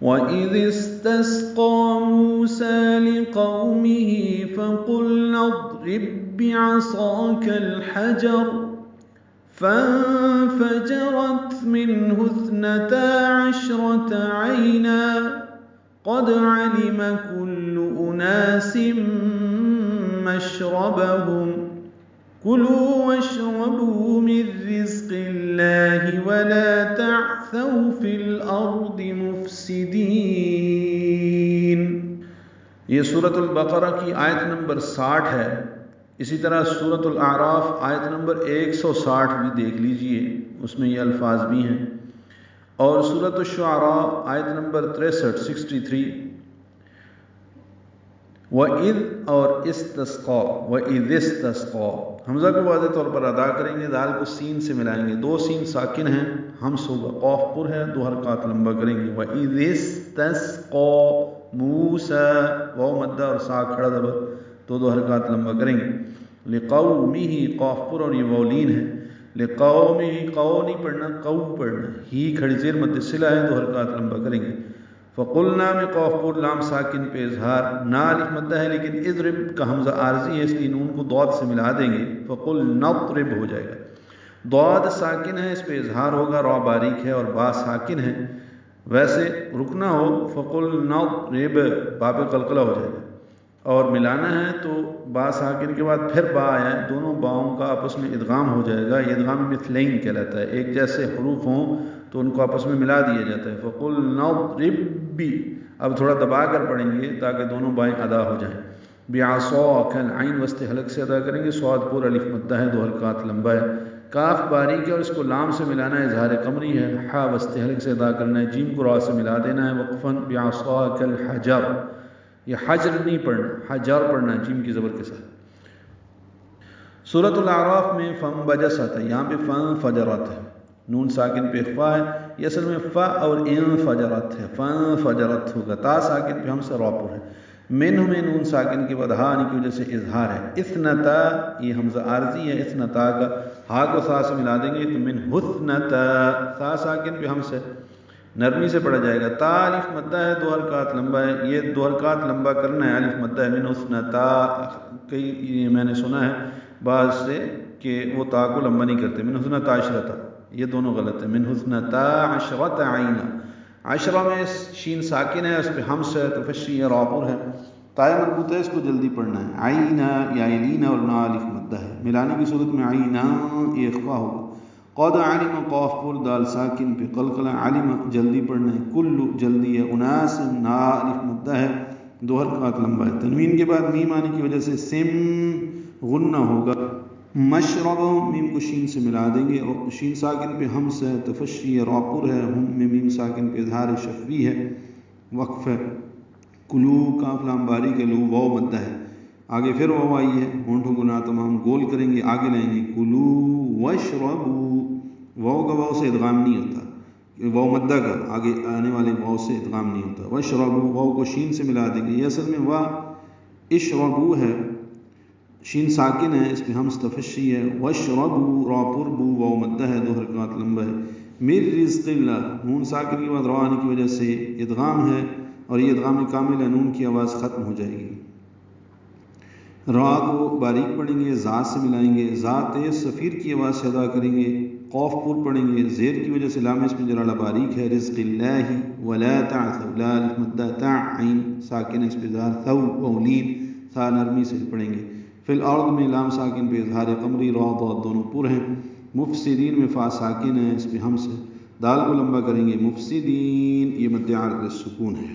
وَإِذِ اسْتَسْقَىٰ مُوسَىٰ لِقَوْمِهِ فَقُلْنَا اضْرِب بِّعَصَاكَ الْحَجَرَ فَانفَجَرَتْ مِنْهُ 12 عَيْنًا قَدْ عَلِمَ كُلُّ أُنَاسٍ مَّشْرَبَهُمْ كُلُوا وَاشْرَبُوا مِن رِّزْقِ اللَّهِ وَلَا تَعْثَوْا فِي الْأَرْضِ مُفْسِدِينَ۔ یہ سورۃ البقرہ کی آیت نمبر 60 ہے۔ اسی طرح سورۃ الاعراف آیت نمبر 160 بھی دیکھ لیجئے، اس میں یہ الفاظ بھی ہیں۔ اور سورۃ الشعراء آیت نمبر 63 وَإِذْ اور استسقا، وَإِذِ اسْتَسْقَا، حمزہ کو واضح طور پر ادا کریں گے، دال کو سین سے ملائیں گے، 2 سین ساکن ہیں، ہمس ہوگا، قاف پر ہے، 2 حرکات لمبا کریں گے۔ وَإِذِ اسْتَسْقَا مُوسَىٰ، واو مدہ اور سا کھڑا زبر، 2 حرکات لمبا کریں گے۔ لِقَوْمِهِ، قاف پر اور یہ واولین ہے، لِقَوْمِهِ، قَو نہیں پڑھنا، قَو پڑھنا، ہی کھڑی زیر مد صلہ ہے، 2 حرکات لمبا کریں گے۔ فَقُلْنَا میں قاف پر لام ساکن پہ اظہار، نا الف مدہ ہے لیکن اضرب کا حمزہ عارضی ہے، اس لیے نون کو ضاد سے ملا دیں گے، فَقُلْنَا اضرب ہو جائے گا۔ ضاد ساکن ہے، اس پہ اظہار ہوگا، را باریک ہے اور با ساکن ہے، ویسے رکنا ہو فَقُلْنَا اضرب، با پہ قلقلہ ہو جائے گا، اور ملانا ہے تو با ساکن کے بعد پھر با آیا ہے، دونوں باؤں کا آپس میں ادغام ہو جائے گا، یہ ادغام مثلین کہلاتا ہے، ایک جیسے حروف ہوں تو ان کو آپس میں ملا دیا جاتا ہے۔ فَقُلْنَا اضرب بی، اب تھوڑا دبا کر پڑھیں گے تاکہ دونوں بائیں ادا ہو جائیں۔ بِعَصَاكَ، عین وسط حلق سے ادا کریں گے، صاد پر الف مدہ ہے، 2 حرکات لمبا ہے، کاف باریک ہے اور اس کو لام سے ملانا ہے، اظہار قمری ہے، ہا وسط حلق سے ادا کرنا ہے، جیم کو را سے ملا دینا ہے وقفاً۔ بِعَصَاكَ الْحَجَرَ، یہ حجر نہیں پڑھنا، حجر پڑھنا ہے جیم کی زبر کے ساتھ۔ سورۃ الاعراف میں فَانبَجَسَتْ ہے، یہاں پہ فَانفَجَرَتْ ہے، نون ساکن پہ اخفا ہے، یہ اصل میں فا اور انفجرت ہے، فانفجرت ہوگا، تا ساکن پہ ہم سے را پر ہے، منہ میں نون ساکن کے بعد ہا آنے کی وجہ سے اظہار ہے، اثنتا یہ حمزہ عارضی ہے، اثنتا کا ہا کو سا سے ملا دیں گے تو من حثنتا، تا ساکن پہ ہم سے نرمی سے پڑھا جائے گا، تا الف مدہ ہے، 2 حرکات لمبا ہے، یہ 2 حرکات لمبا کرنا ہے، الف مدہ ہے، من حثنتا، کئی میں نے سنا ہے بعض سے کہ وہ تا کو لمبا نہیں کرتے، من حثنتا عشرتا، یہ دونوں غلط ہے، من حثنتا عشرت عینا، عشرہ میں شین ساکن ہے، اس پہ ہمس ہے، تفشی ہے، را پر ہے، تائے مربوط ہے، اس کو جلدی پڑھنا ہے، عینا یا علینا اور نا الف مدہ ہے، ملانے کی صورت میں عینا یہ اخفا ہوگا۔ قد علم، قاف پر دال ساکن پہ قلقلہ، علم جلدی پڑھنا ہے، کلو جلدی ہے، اناس نا الف مدہ ہے، 2 حرکات لمبا ہے، تنوین کے بعد میم آنے کی وجہ سے سم غنہ ہوگا، مشرب میم کو شین سے ملا دیں گے، اور شین ساکن پہ ہمس ہے، تفشی ہے، را پر ہے، ہم میں میم ساکن پہ اظہار شفوی ہے، وقف ہے، کلو کاف لام باریک ہے، لو واو مدہ ہے، آگے پھر واو آئی ہے، ہونٹوں کو نا تمام گول کریں گے، آگے لائیں گے، کلو واشربو، واو کا واو سے ادغام نہیں ہوتا، واو مدہ کا آگے آنے والے واو سے ادغام نہیں ہوتا، واشربو واو کو شین سے ملا دیں گے، یہ اصل میں وا اشربو ہے، شین ساکن ہے، اس پہ ہمس تفشی ہے، واشربو را پر بو واو مدہ ہے، 2 حرکات لمبا ہے، من رزق اللہ، نون ساکن کے بعد را آنے کی وجہ سے ادغام ہے، اور یہ ادغام کامل ہے، نون کی آواز ختم ہو جائے گی، را کو باریک پڑھیں گے، ذات سے ملائیں گے، ذات صفیر کی آواز سے ادا کریں گے، قاف پر پڑھیں گے، زیر کی وجہ سے لام اس میں جلالہ باریک ہے، رزق اللہ ولا تعثوا، لا الف مدہ، تا عین ساکن اس پہ اظہار، ثو اولین، تھا نرمی سے پڑھیں گے، فی الارض میں لام ساکن پہ اظہار قمری، را ضاد دونوں پر ہیں، مفسدین میں فا ساکن ہے، اس پہ ہم سے دال کو لمبا کریں گے، مفسدین یہ مد عارض سکون ہے،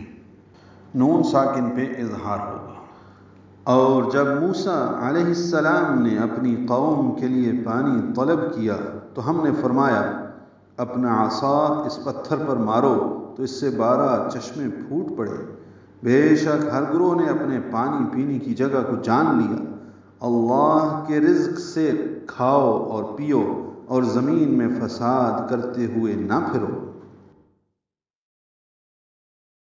نون ساکن پہ اظہار ہوگا۔ اور جب موسیٰ علیہ السلام نے اپنی قوم کے لیے پانی طلب کیا تو ہم نے فرمایا اپنا عصا اس پتھر پر مارو تو اس سے 12 چشمے پھوٹ پڑے، بے شک ہر گروہ نے اپنے پانی پینے کی جگہ کو جان لیا، اللہ کے رزق سے کھاؤ اور پیو اور زمین میں فساد کرتے ہوئے نہ پھرو۔